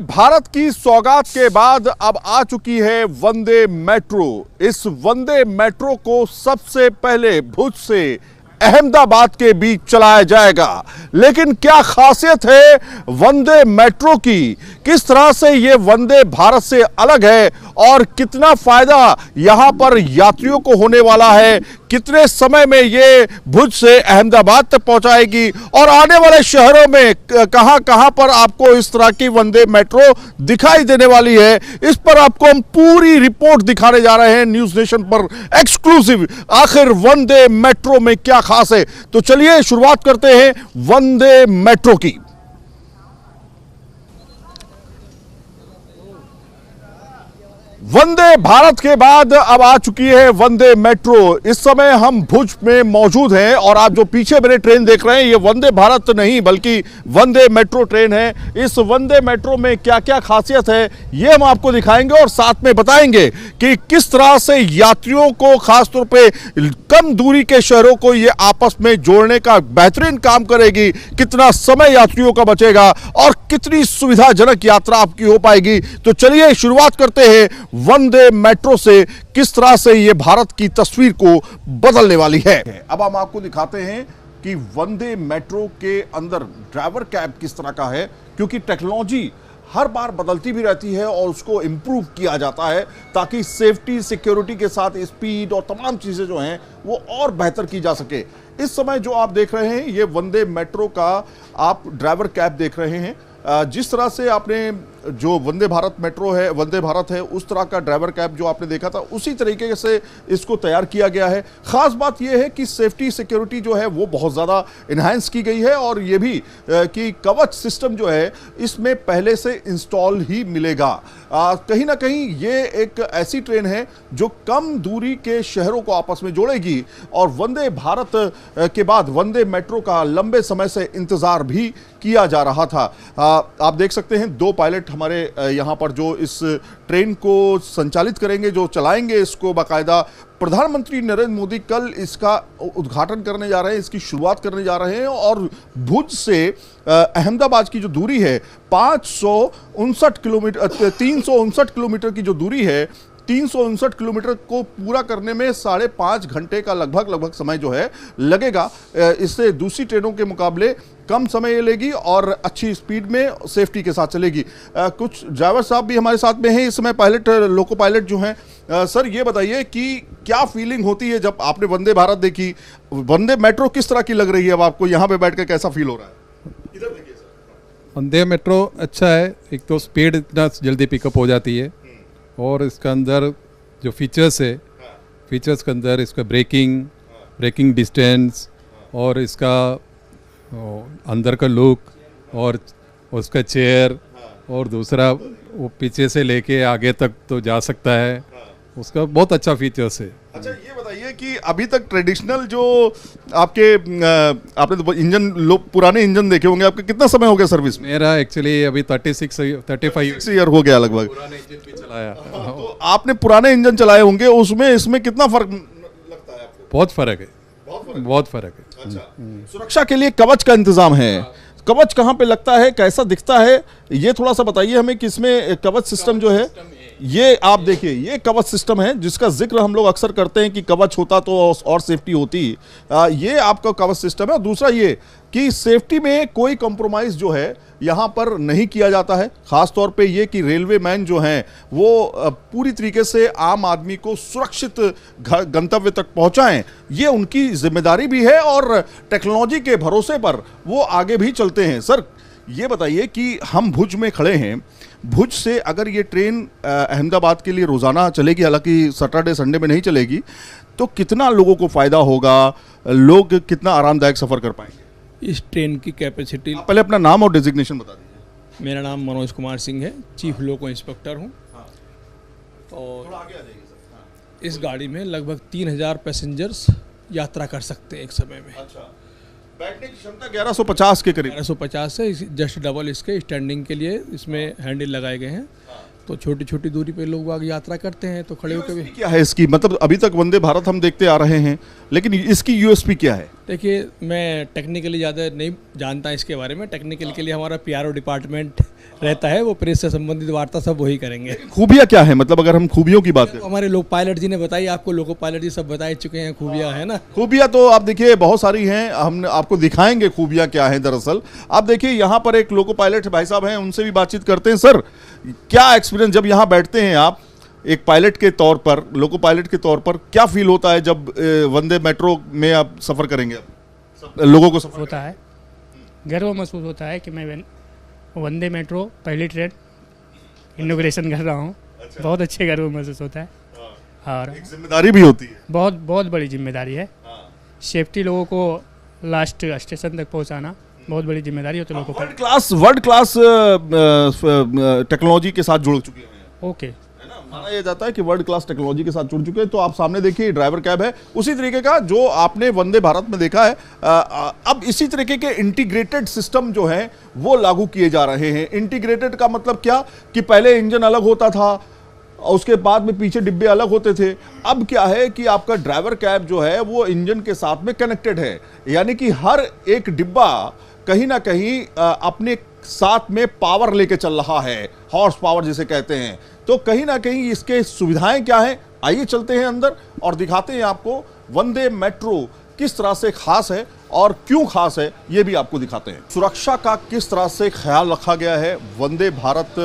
भारत की सौगात के बाद अब आ चुकी है वंदे मेट्रो। इस वंदे मेट्रो को सबसे पहले भुज से अहमदाबाद के बीच चलाया जाएगा। लेकिन क्या खासियत है वंदे मेट्रो की, किस तरह से यह वंदे भारत से अलग है और कितना फायदा यहां पर यात्रियों को होने वाला है, कितने समय में ये भुज से अहमदाबाद तक पहुंचाएगी और आने वाले शहरों में कहां पर आपको इस तरह की वंदे मेट्रो दिखाई देने वाली है, इस पर आपको हम पूरी रिपोर्ट दिखाने जा रहे हैं न्यूज नेशन पर एक्सक्लूसिव। आखिर वंदे मेट्रो में क्या खास है, तो चलिए शुरुआत करते हैं वंदे मेट्रो की। वंदे भारत के बाद अब आ चुकी है वंदे मेट्रो। इस समय हम भुज में मौजूद हैं और आप जो पीछे मेरे ट्रेन देख रहे हैं ये वंदे भारत नहीं बल्कि वंदे मेट्रो ट्रेन है। इस वंदे मेट्रो में क्या क्या खासियत है ये हम आपको दिखाएंगे और साथ में बताएंगे कि किस तरह से यात्रियों को खासतौर पे कम दूरी के शहरों को ये आपस में जोड़ने का बेहतरीन काम करेगी, कितना समय यात्रियों का बचेगा और कितनी सुविधाजनक यात्रा आपकी हो पाएगी। तो चलिए शुरुआत करते हैं वंदे मेट्रो से, किस तरह से यह भारत की तस्वीर को बदलने वाली है। अब हम आपको दिखाते हैं कि वंदे मेट्रो के अंदर ड्राइवर कैब किस तरह का है, क्योंकि टेक्नोलॉजी हर बार बदलती भी रहती है और उसको इंप्रूव किया जाता है ताकि सेफ्टी सिक्योरिटी के साथ स्पीड और तमाम चीजें जो हैं वो और बेहतर की जा सके। इस समय जो आप देख रहे हैं ये वंदे मेट्रो का आप ड्राइवर कैब देख रहे हैं। जिस तरह से आपने जो वंदे भारत मेट्रो है, वंदे भारत है, उस तरह का ड्राइवर कैब जो आपने देखा था उसी तरीके से इसको तैयार किया गया है। खास बात यह है कि सेफ्टी सिक्योरिटी जो है वो बहुत ज़्यादा इन्हांस की गई है और ये भी कि कवच सिस्टम जो है इसमें पहले से इंस्टॉल ही मिलेगा। कहीं ना कहीं ये एक ऐसी ट्रेन है जो कम दूरी के शहरों को आपस में जोड़ेगी और वंदे भारत के बाद वंदे मेट्रो का लंबे समय से इंतजार भी किया जा रहा था। आप देख सकते हैं दो पायलट हमारे यहाँ पर जो इस ट्रेन को संचालित करेंगे, जो चलाएंगे इसको बाकायदा। प्रधानमंत्री नरेंद्र मोदी कल इसका उद्घाटन करने जा रहे हैं, इसकी शुरुआत करने जा रहे हैं और भुज से अहमदाबाद की जो दूरी है 559 किलोमीटर 359 किलोमीटर की जो दूरी है, 359 किलोमीटर को पूरा करने में 5.5 घंटे का लगभग समय जो है लगेगा। इससे दूसरी ट्रेनों के मुकाबले कम समय लेगी और अच्छी स्पीड में सेफ्टी के साथ चलेगी। कुछ ड्राइवर साहब भी हमारे साथ में हैं इस समय, पायलट लोको पायलट जो हैं। सर ये बताइए कि क्या फीलिंग होती है जब आपने वंदे भारत देखी, वंदे मेट्रो किस तरह की लग रही है अब आपको, यहाँ पे बैठ कर कैसा फील हो रहा है? इधर देखिए सर। वंदे मेट्रो अच्छा है, एक तो स्पीड इतना जल्दी पिकअप हो जाती है और इसका अंदर जो फीचर्स है, फीचर्स के अंदर इसका ब्रेकिंग डिस्टेंस और इसका अंदर का लुक और उसका चेयर और दूसरा वो पीछे से लेके आगे तक तो जा सकता है, उसका बहुत अच्छा फीचर्स है। अच्छा ये बताइए कि अभी तक ट्रेडिशनल जो आपके आपने तो इंजन पुराने इंजन देखे होंगे, आपका कितना समय हो गया सर्विस में? मेरा एक्चुअली अभी 35 ईयर हो गया लगभग। पुराने इंजन भी चलाया। तो आपने पुराने इंजन चलाए होंगे, उसमें इसमें कितना फर्क लगता है आपको? बहुत फर्क है, बहुत फर्क है। अच्छा, सुरक्षा के लिए कवच का इंतजाम है, कवच कहाँ पे लगता है, कैसा दिखता है, ये थोड़ा सा बताइए हमें कि इसमें कवच सिस्टम जो है ये आप देखिए, ये कवच सिस्टम है जिसका जिक्र हम लोग अक्सर करते हैं कि कवच होता तो और सेफ्टी होती। ये आपका कवच सिस्टम है। और दूसरा ये कि सेफ्टी में कोई कॉम्प्रोमाइज जो है यहाँ पर नहीं किया जाता है। खास तौर पे ये कि रेलवे मैन जो हैं वो पूरी तरीके से आम आदमी को सुरक्षित गंतव्य तक पहुँचाएं, ये उनकी जिम्मेदारी भी है और टेक्नोलॉजी के भरोसे पर वो आगे भी चलते हैं। सर ये बताइए कि हम भुज में खड़े हैं, भुज से अगर ये ट्रेन अहमदाबाद के लिए रोज़ाना चलेगी, हालांकि सैटरडे संडे में नहीं चलेगी, तो कितना लोगों को फ़ायदा होगा, लोग कितना आरामदायक सफ़र कर पाएंगे? इस ट्रेन की कैपेसिटी, पहले अपना नाम और डेजिग्नेशन बता दीजिए। मेरा नाम मनोज कुमार सिंह है, चीफ लोको इंस्पेक्टर हूँ। और इस गाड़ी में लगभग 3000 पैसेंजर्स यात्रा कर सकते हैं एक समय में। अच्छा, बैठने की क्षमता 1150 के करीब, 1150 से जस्ट डबल इसके स्टैंडिंग के लिए इसमें हैंडल लगाए गए हैं। तो छोटी छोटी दूरी पे लोग बाग यात्रा करते हैं, तो खड़े होकर भी। क्या है इसकी, मतलब अभी तक वंदे भारत हम देखते आ रहे हैं, लेकिन इसकी यूएसपी क्या है? देखिए, मैं टेक्निकली ज़्यादा नहीं जानता इसके बारे में। टेक्निकल के लिए हमारा पीआरओ डिपार्टमेंट रहता है, वो प्रेस से संबंधित वार्ता सब वही करेंगे। खूबियाँ क्या है, मतलब अगर हम खूबियों की बात करें? हमारे लोक पायलट जी ने बताई, आपको लोको पायलट जी सब बता चुके हैं खूबियाँ, है ना। खूबियाँ तो आप देखिए बहुत सारी हैं, हम आपको दिखाएंगे खूबियाँ क्या हैं। दरअसल आप देखिए यहाँ पर एक लोको पायलट भाई साहब हैं, उनसे भी बातचीत करते हैं। सर, क्या एक्सपीरियंस जब यहाँ बैठते हैं आप एक पायलट के तौर पर, लोको पायलट के तौर पर, क्या फील होता है जब वंदे मेट्रो में आप सफ़र करेंगे? आप लोगों को सफ़र होता है, गर्व महसूस होता है कि मैं वंदे मेट्रो पहली ट्रेन इनॉग्रेशन कर रहा हूँ। अच्छा। बहुत अच्छे गर्व महसूस होता है। और एक जिम्मेदारी भी होती है, बहुत बहुत बड़ी जिम्मेदारी है। सेफ्टी लोगों को लास्ट स्टेशन तक पहुँचाना बहुत बड़ी जिम्मेदारी होती है लोगों को। वर्ल्ड क्लास टेक्नोलॉजी के साथ जुड़ चुके हैं। ओके, माना यह जाता है कि वर्ल्ड क्लास टेक्नोलॉजी के साथ जुड़ चुके हैं। तो आप सामने देखिए ड्राइवर कैब है, उसी तरीके का जो आपने वंदे भारत में देखा है। अब इसी तरीके के इंटीग्रेटेड सिस्टम जो है वो लागू किए जा रहे हैं। इंटीग्रेटेड का मतलब क्या कि पहले इंजन अलग होता था, उसके बाद में पीछे डिब्बे अलग होते थे। अब क्या है कि आपका ड्राइवर कैब जो है वो इंजन के साथ में कनेक्टेड है, यानी कि हर एक डिब्बा कहीं ना कहीं अपने साथ में पावर लेके चल रहा है, हॉर्स पावर जिसे कहते हैं। तो कहीं ना कहीं इसके सुविधाएं क्या हैं, आइए चलते हैं अंदर और दिखाते हैं आपको वंदे मेट्रो किस तरह से खास है और क्यों खास है, ये भी आपको दिखाते हैं। सुरक्षा का किस तरह से ख्याल रखा गया है वंदे भारत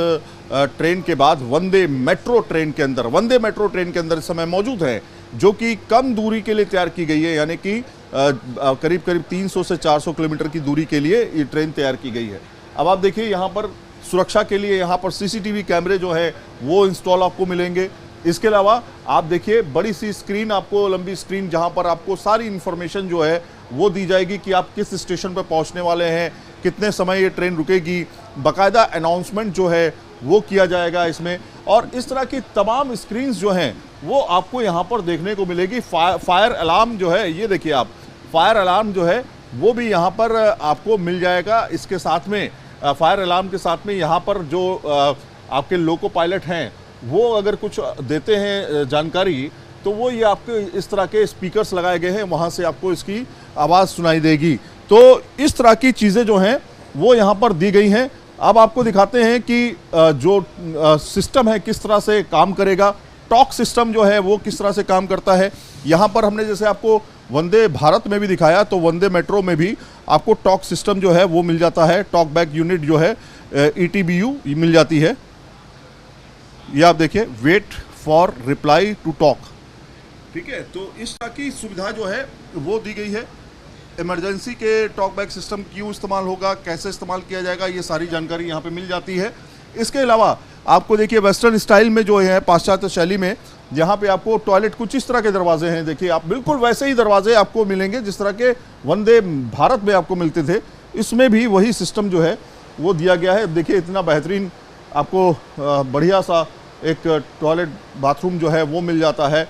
ट्रेन के बाद वंदे मेट्रो ट्रेन के अंदर। वंदे मेट्रो ट्रेन के अंदर इस समय मौजूद है, जो कि कम दूरी के लिए तैयार की गई है, यानी कि करीब करीब 300 से 400 किलोमीटर की दूरी के लिए ये ट्रेन तैयार की गई है। अब आप देखिए यहाँ पर सुरक्षा के लिए यहाँ पर सीसीटीवी कैमरे जो है वो इंस्टॉल आपको मिलेंगे। इसके अलावा आप देखिए बड़ी सी स्क्रीन, आपको लंबी स्क्रीन, जहाँ पर आपको सारी इंफॉर्मेशन जो है वो दी जाएगी कि आप किस स्टेशन पर पहुँचने वाले हैं, कितने समय ये ट्रेन रुकेगी। बाकायदा अनाउंसमेंट जो है वो किया जाएगा इसमें, और इस तरह की तमाम स्क्रीन्स जो हैं वो आपको यहाँ पर देखने को मिलेगी। फायर अलार्म जो है, ये देखिए आप, फायर अलार्म जो है वो भी यहाँ पर आपको मिल जाएगा। इसके साथ में फायर अलार्म के साथ में यहाँ पर जो आपके लोको पायलट हैं वो अगर कुछ देते हैं जानकारी, तो वो ये आपके इस तरह के स्पीकर्स लगाए गए हैं, वहाँ से आपको इसकी आवाज़ सुनाई देगी। तो इस तरह की चीज़ें जो हैं वो यहाँ पर दी गई हैं। अब आपको दिखाते हैं कि जो सिस्टम है किस तरह से काम करेगा। टॉक सिस्टम जो है वो किस तरह से काम करता है। यहाँ पर हमने जैसे आपको वंदे भारत में भी दिखाया, तो वंदे मेट्रो में भी आपको टॉक सिस्टम जो है वो मिल जाता है। टॉक बैक यूनिट जो है ETBU मिल जाती है। ये आप देखिए, wait for reply to talk, ठीक है। तो इस तरह की सुविधा जो है वो दी गई है। इमरजेंसी के टॉक बैक सिस्टम क्यों इस्तेमाल होगा, कैसे इस्तेमाल किया जाएगा, ये सारी जानकारी यहाँ पे मिल जाती है। इसके अलावा आपको देखिए वेस्टर्न स्टाइल में जो है, पाश्चात्य शैली में, यहाँ पे आपको टॉयलेट कुछ इस तरह के दरवाजे हैं। देखिए आप, बिल्कुल वैसे ही दरवाजे आपको मिलेंगे जिस तरह के वंदे भारत में आपको मिलते थे। इसमें भी वही सिस्टम जो है वो दिया गया है। देखिए इतना बेहतरीन आपको बढ़िया सा एक टॉयलेट बाथरूम जो है वो मिल जाता है।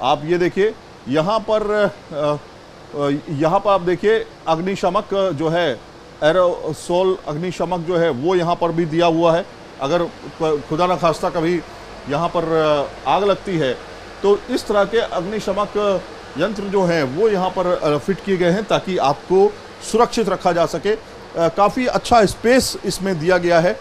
आप ये देखिए यहाँ पर आप देखिए अग्निशमक जो है, एरोसोल अग्निशमक जो है वो यहाँ पर भी दिया हुआ है। अगर खुदा न खास्ता कभी यहाँ पर आग लगती है तो इस तरह के अग्निशमक यंत्र जो हैं वो यहाँ पर फिट किए गए हैं ताकि आपको सुरक्षित रखा जा सके। काफ़ी अच्छा स्पेस इसमें दिया गया है।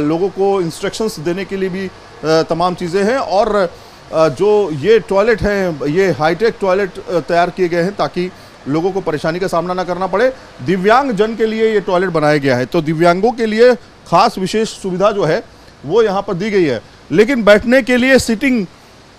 लोगों को इंस्ट्रक्शंस देने के लिए भी तमाम चीज़ें हैं। और जो ये टॉयलेट हैं, ये हाईटेक टॉयलेट तैयार किए गए हैं ताकि लोगों को परेशानी का सामना ना करना पड़े। दिव्यांग जन के लिए ये टॉयलेट बनाया गया है, तो दिव्यांगों के लिए खास विशेष सुविधा जो है वो यहाँ पर दी गई है। लेकिन बैठने के लिए सीटिंग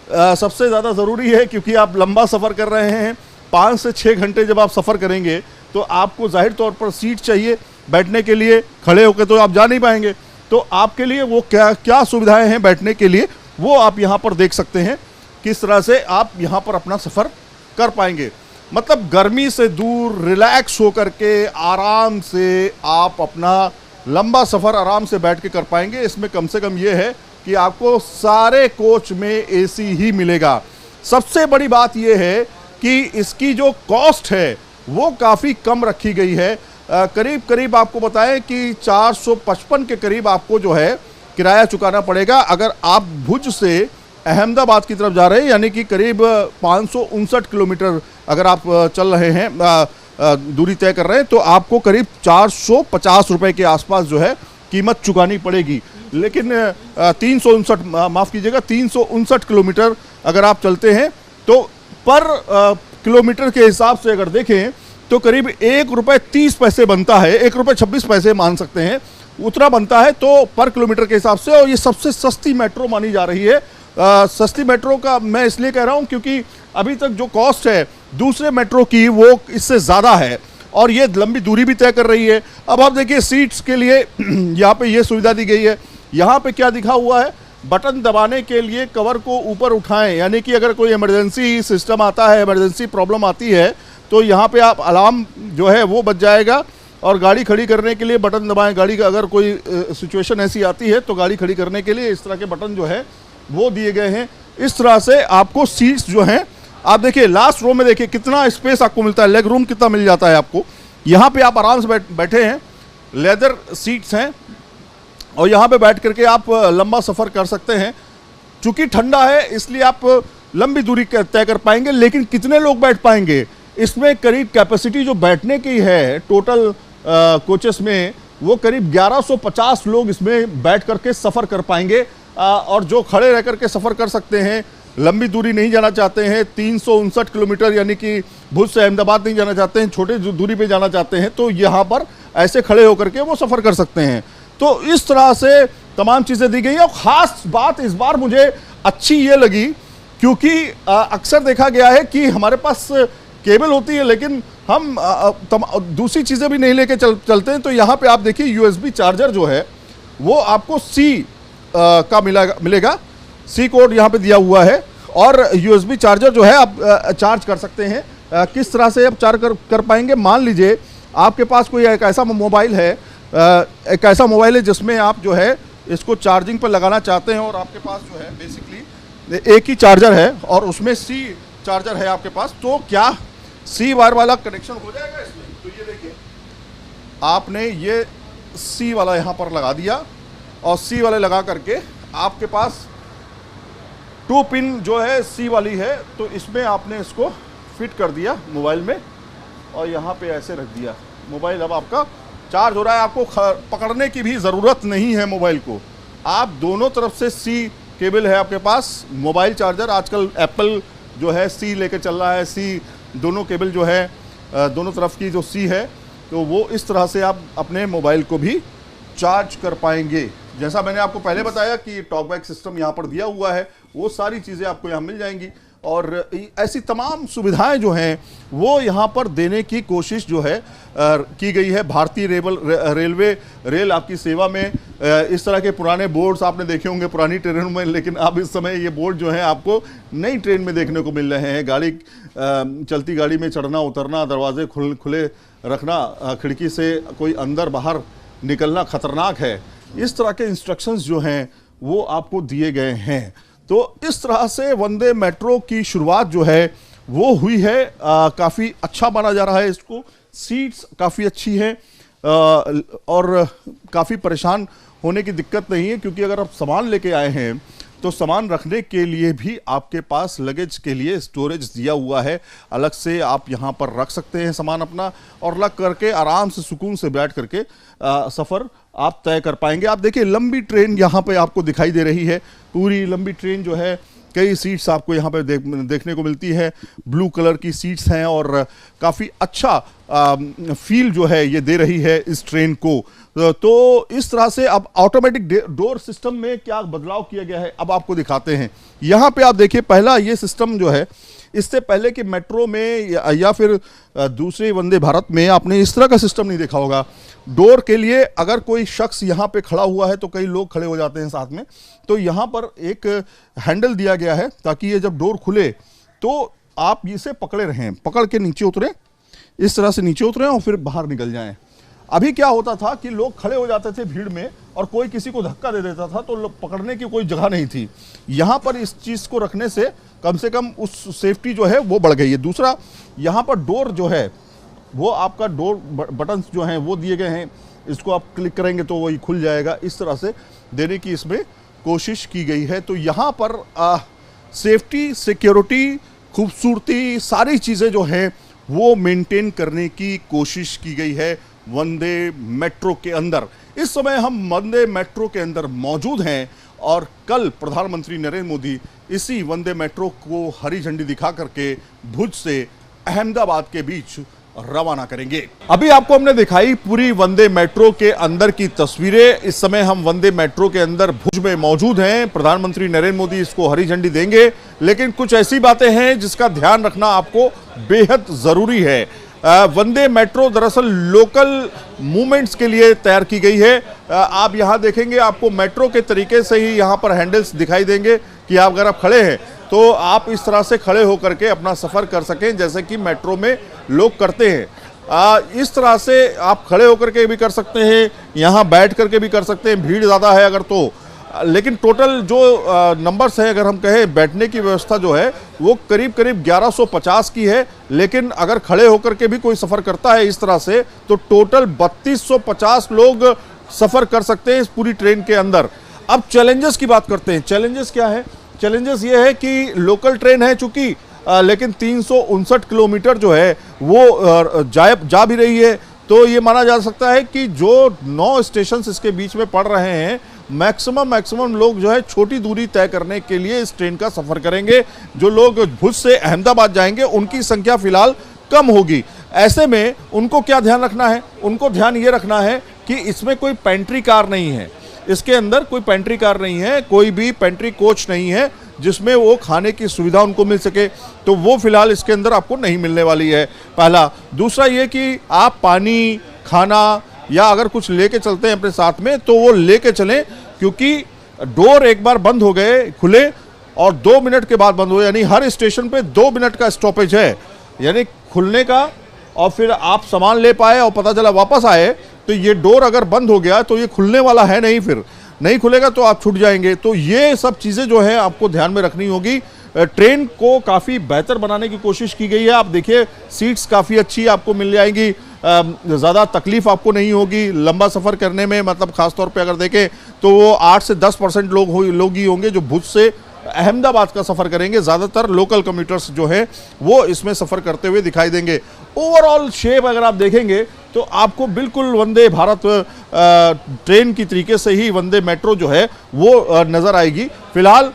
सबसे ज़्यादा ज़रूरी है, क्योंकि आप लंबा सफ़र कर रहे हैं। 5 से 6 घंटे जब आप सफ़र करेंगे तो आपको जाहिर तौर पर सीट चाहिए बैठने के लिए। खड़े होकर तो आप जा नहीं पाएंगे, तो आपके लिए वो क्या क्या सुविधाएं हैं बैठने के लिए, वो आप यहाँ पर देख सकते हैं किस तरह से आप यहाँ पर अपना सफ़र कर पाएंगे। मतलब गर्मी से दूर रिलैक्स होकर के आराम से आप अपना लंबा सफ़र आराम से बैठ के कर पाएंगे। इसमें कम से कम ये है कि आपको सारे कोच में AC ही मिलेगा। सबसे बड़ी बात यह है कि इसकी जो कॉस्ट है वो काफ़ी कम रखी गई है। करीब करीब आपको बताएं कि 455 के करीब आपको जो है किराया चुकाना पड़ेगा। अगर आप भुज से अहमदाबाद की तरफ जा रहे हैं, यानी कि करीब 559 किलोमीटर अगर आप चल रहे हैं, दूरी तय कर रहे हैं, तो आपको करीब 450 रुपये के आसपास जो है कीमत चुकानी पड़ेगी। लेकिन 359, माफ़ कीजिएगा, 359 किलोमीटर अगर आप चलते हैं तो पर किलोमीटर के हिसाब से अगर देखें तो करीब 1 रुपये 30 पैसे बनता है, 1 रुपये 26 पैसे मान सकते हैं, उतना बनता है तो पर किलोमीटर के हिसाब से। और ये सबसे सस्ती मेट्रो मानी जा रही है। सस्ती मेट्रो का मैं इसलिए कह रहा हूँ क्योंकि अभी तक जो कॉस्ट है दूसरे मेट्रो की वो इससे ज़्यादा है और ये लंबी दूरी भी तय कर रही है। अब आप देखिए सीट्स के लिए यहाँ पे ये सुविधा दी गई है। यहाँ पे क्या दिखा हुआ है, बटन दबाने के लिए कवर को ऊपर उठाएं, यानी कि अगर कोई इमरजेंसी सिस्टम आता है, इमरजेंसी प्रॉब्लम आती है तो यहाँ पे आप अलार्म जो है वो बज जाएगा। और गाड़ी खड़ी करने के लिए बटन दबाएं, गाड़ी का अगर कोई सिचुएशन ऐसी आती है तो गाड़ी खड़ी करने के लिए इस तरह के बटन जो है वो दिए गए हैं। इस तरह से आपको सीट्स जो हैं, आप देखिए लास्ट रो में देखिए कितना स्पेस आपको मिलता है, लेग रूम कितना मिल जाता है आपको। यहाँ पे आप आराम से बैठे हैं, लेदर सीट्स हैं और यहाँ पे बैठ करके आप लंबा सफ़र कर सकते हैं। चूँकि ठंडा है इसलिए आप लंबी दूरी तय कर पाएंगे, लेकिन कितने लोग बैठ पाएंगे इसमें करीब कैपेसिटी जो बैठने की है टोटल कोचेस में वो करीब 1150 लोग इसमें बैठ करके सफ़र कर पाएंगे। और जो खड़े रह करके सफ़र कर सकते हैं, लंबी दूरी नहीं जाना चाहते हैं, 359 किलोमीटर यानी कि भुज से अहमदाबाद नहीं जाना चाहते हैं, छोटे दूरी पे जाना चाहते हैं, तो यहाँ पर ऐसे खड़े होकर के वो सफ़र कर सकते हैं। तो इस तरह से तमाम चीज़ें दी गई हैं। और ख़ास बात इस बार मुझे अच्छी ये लगी क्योंकि अक्सर देखा गया है कि हमारे पास केबल होती है लेकिन हम दूसरी चीज़ें भी नहीं लेके चलते हैं। तो यहाँ पे आप देखिए USB चार्जर जो है वो आपको C का मिलेगा। C कोड यहाँ पे दिया हुआ है और USB चार्जर जो है आप चार्ज कर सकते हैं। किस तरह से आप चार्ज कर पाएंगे, मान लीजिए आपके पास कोई एक ऐसा मोबाइल है जिसमें आप जो है इसको चार्जिंग पर लगाना चाहते हैं और आपके पास जो है बेसिकली एक ही चार्जर है और उसमें C चार्जर है आपके पास, तो क्या C वायर वाला कनेक्शन हो जाएगा इसमें? तो ये देखिए आपने ये C वाला यहाँ पर लगा दिया और C वाले लगा करके आपके पास 2 पिन जो है C वाली है, तो इसमें आपने इसको फिट कर दिया मोबाइल में और यहाँ पे ऐसे रख दिया। मोबाइल अब आपका चार्ज हो रहा है, आपको पकड़ने की भी ज़रूरत नहीं है मोबाइल को। आप दोनों तरफ से C केबल है आपके पास, मोबाइल चार्जर आजकल एप्पल जो है C लेके चल रहा है, C दोनों केबल जो है दोनों तरफ की जो C है, तो वो इस तरह से आप अपने मोबाइल को भी चार्ज कर पाएंगे। जैसा मैंने आपको पहले बताया कि टॉकबैक सिस्टम यहाँ पर दिया हुआ है, वो सारी चीज़ें आपको यहाँ मिल जाएंगी और ऐसी तमाम सुविधाएं जो हैं वो यहाँ पर देने की कोशिश जो है की गई है। भारतीय रेलवे रेल आपकी सेवा में इस तरह के पुराने बोर्ड्स आपने देखे होंगे पुरानी ट्रेनों में, लेकिन अब इस समय ये बोर्ड जो है आपको नई ट्रेन में देखने को मिल रहे हैं। गाड़ी चलती गाड़ी में चढ़ना उतरना, दरवाजे खुले रखना, खिड़की से कोई अंदर बाहर निकलना खतरनाक है, इस तरह के इंस्ट्रक्शंस जो हैं वो आपको दिए गए हैं। तो इस तरह से वंदे मेट्रो की शुरुआत जो है वो हुई है। काफ़ी अच्छा माना जा रहा है इसको, सीट्स काफ़ी अच्छी हैं और काफ़ी परेशान होने की दिक्कत नहीं है, क्योंकि अगर आप सामान लेके आए हैं तो सामान रखने के लिए भी आपके पास लगेज के लिए स्टोरेज दिया हुआ है, अलग से आप यहाँ पर रख सकते हैं सामान अपना और रख करके आराम से सुकून से बैठ करके सफ़र आप तय कर पाएंगे। आप देखिए लंबी ट्रेन यहाँ पे आपको दिखाई दे रही है, पूरी लंबी ट्रेन जो है, कई सीट्स आपको यहाँ पे देखने को मिलती है, ब्लू कलर की सीट्स हैं और काफ़ी अच्छा फील जो है ये दे रही है इस ट्रेन को। तो इस तरह से अब ऑटोमेटिक डोर सिस्टम में क्या बदलाव किया गया है अब आपको दिखाते हैं। यहाँ पे आप देखिए पहला ये सिस्टम जो है, इससे पहले कि मेट्रो में या फिर दूसरे वंदे भारत में आपने इस तरह का सिस्टम नहीं देखा होगा। डोर के लिए अगर कोई शख्स यहाँ पे खड़ा हुआ है तो कई लोग खड़े हो जाते हैं साथ में, तो यहाँ पर एक हैंडल दिया गया है ताकि ये जब डोर खुले तो आप इसे पकड़े रहें, पकड़ के नीचे उतरें, इस तरह से नीचे उतरें और फिर बाहर निकल जाएं। अभी क्या होता था कि लोग खड़े हो जाते थे भीड़ में और कोई किसी को धक्का दे देता था तो पकड़ने की कोई जगह नहीं थी। यहाँ पर इस चीज़ को रखने से कम उस सेफ्टी जो है वो बढ़ गई है। दूसरा, यहाँ पर डोर जो है वो आपका डोर बटन्स जो हैं वो दिए गए हैं, इसको आप क्लिक करेंगे तो वही खुल जाएगा। इस तरह से देने की इसमें कोशिश की गई है। तो यहाँ पर सेफ्टी, सिक्योरिटी, खूबसूरती, सारी चीज़ें जो हैं वो मेंटेन करने की कोशिश की गई है वंदे मेट्रो के अंदर। इस समय हम वंदे मेट्रो के अंदर मौजूद हैं और कल प्रधानमंत्री नरेंद्र मोदी इसी वंदे मेट्रो को हरी झंडी दिखा करके भुज से अहमदाबाद के बीच रवाना करेंगे। अभी आपको हमने दिखाई पूरी वंदे मेट्रो के अंदर की तस्वीरें। इस समय हम वंदे मेट्रो के अंदर भुज में मौजूद हैं। प्रधानमंत्री नरेंद्र मोदी इसको हरी झंडी देंगे, लेकिन कुछ ऐसी बातें हैं जिसका ध्यान रखना आपको बेहद जरूरी है। वंदे मेट्रो दरअसल लोकल मूवमेंट्स के लिए तैयार की गई है। आप यहां देखेंगे, आपको मेट्रो के तरीके से ही यहां पर हैंडल्स दिखाई देंगे कि अगर आप खड़े हैं तो आप इस तरह से खड़े होकर के अपना सफर कर सकें, जैसे कि मेट्रो में लोग करते हैं। इस तरह से आप खड़े होकर के भी कर सकते हैं, यहाँ बैठ करके भी कर सकते हैं, भीड़ ज़्यादा है अगर तो। लेकिन टोटल जो नंबर्स हैं, अगर हम कहें बैठने की व्यवस्था जो है वो करीब करीब 1150 की है। लेकिन अगर खड़े होकर के भी कोई सफ़र करता है इस तरह से तो टोटल 3250 लोग सफ़र कर सकते हैं इस पूरी ट्रेन के अंदर। अब चैलेंजेस की बात करते हैं। चैलेंजेस क्या है? चैलेंजेस ये है कि लोकल ट्रेन है चूंकि, लेकिन 359 किलोमीटर जो है वो जा भी रही है। तो ये माना जा सकता है कि जो 9 स्टेशन इसके बीच में पड़ रहे हैं, मैक्सिमम लोग जो है छोटी दूरी तय करने के लिए इस ट्रेन का सफ़र करेंगे। जो लोग भुज से अहमदाबाद जाएंगे उनकी संख्या फिलहाल कम होगी। ऐसे में उनको क्या ध्यान रखना है? उनको ध्यान ये रखना है कि इसमें कोई पेंट्री कार नहीं है, इसके अंदर कोई पेंट्री कार नहीं है, कोई भी पेंट्री कोच नहीं है जिसमें वो खाने की सुविधा उनको मिल सके। तो वो फिलहाल इसके अंदर आपको नहीं मिलने वाली है, पहला। दूसरा ये कि आप पानी, खाना या अगर कुछ लेके चलते हैं अपने साथ में तो वो लेके चलें, क्योंकि डोर एक बार बंद हो गए, खुले और 2 मिनट के बाद बंद हो, यानी हर स्टेशन पे 2 मिनट का स्टॉपेज है, यानी खुलने का, और फिर आप सामान ले पाए और पता चला वापस आए तो ये डोर अगर बंद हो गया तो ये खुलने वाला है नहीं, फिर नहीं खुलेगा तो आप छूट जाएंगे। तो ये सब चीज़ें जो है आपको ध्यान में रखनी होगी। ट्रेन को काफ़ी बेहतर बनाने की कोशिश की गई है। आप देखिए सीट्स काफ़ी अच्छी आपको मिल जाएंगी, ज़्यादा तकलीफ आपको नहीं होगी लंबा सफ़र करने में। मतलब ख़ासतौर पे अगर देखें तो वो 8 से 10% लोग ही होंगे जो भुज से अहमदाबाद का सफ़र करेंगे। ज़्यादातर लोकल कम्यूटर्स जो हैं वो इसमें सफ़र करते हुए दिखाई देंगे। ओवरऑल शेप अगर आप देखेंगे तो आपको बिल्कुल वंदे भारत ट्रेन की तरीके से ही वंदे मेट्रो जो है वो नज़र आएगी। फिलहाल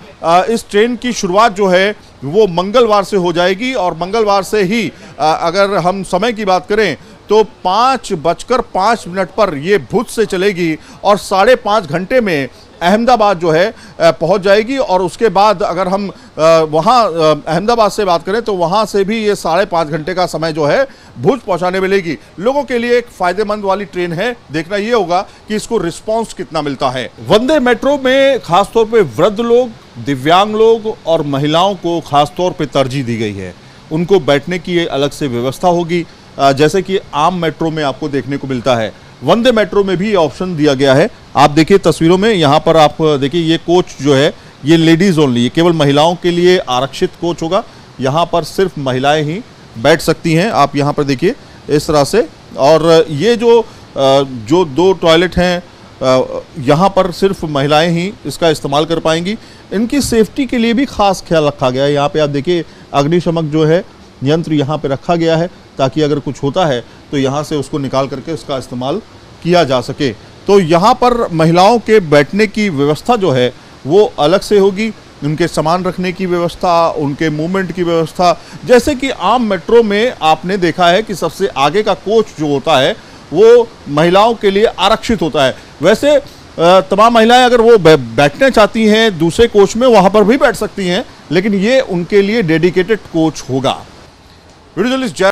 इस ट्रेन की शुरुआत जो है वो मंगलवार से हो जाएगी और मंगलवार से ही अगर हम समय की बात करें तो 5:05 पर ये भुज से चलेगी और 5.5 घंटे में अहमदाबाद जो है पहुंच जाएगी। और उसके बाद अगर हम वहाँ अहमदाबाद से बात करें तो वहाँ से भी ये 5.5 घंटे का समय जो है भुज पहुँचाने मिलेगी। लोगों के लिए एक फ़ायदेमंद वाली ट्रेन है। देखना ये होगा कि इसको रिस्पांस कितना मिलता है। वंदे मेट्रो में खासतौर पे वृद्ध लोग, दिव्यांग लोग और महिलाओं को खासतौर पे तरजीह दी गई है। उनको बैठने की अलग से व्यवस्था होगी, जैसे कि आम मेट्रो में आपको देखने को मिलता है। वंदे मेट्रो में भी ऑप्शन दिया गया है। आप देखिए तस्वीरों में, यहाँ पर आप देखिए ये कोच जो है ये लेडीज़ ओनली, केवल महिलाओं के लिए आरक्षित कोच होगा। यहाँ पर सिर्फ महिलाएं ही बैठ सकती हैं। आप यहाँ पर देखिए इस तरह से। और ये जो 2 टॉयलेट हैं यहाँ पर सिर्फ महिलाएं ही इसका इस्तेमाल कर पाएंगी। इनकी सेफ्टी के लिए भी खास ख्याल रखा गया है। यहाँ पे आप देखिए अग्निशमक जो है यंत्र यहाँ पे रखा गया है ताकि अगर कुछ होता है तो यहाँ से उसको निकाल करके उसका इस्तेमाल किया जा सके। तो यहाँ पर महिलाओं के बैठने की व्यवस्था जो है वो अलग से होगी, उनके सामान रखने की व्यवस्था, उनके मूवमेंट की व्यवस्था। जैसे कि आम मेट्रो में आपने देखा है कि सबसे आगे का कोच जो होता है वो महिलाओं के लिए आरक्षित होता है। वैसे तमाम महिलाएं अगर वो बैठना चाहती हैं दूसरे कोच में वहाँ पर भी बैठ सकती हैं, लेकिन ये उनके लिए डेडिकेटेड कोच होगा। Video journalist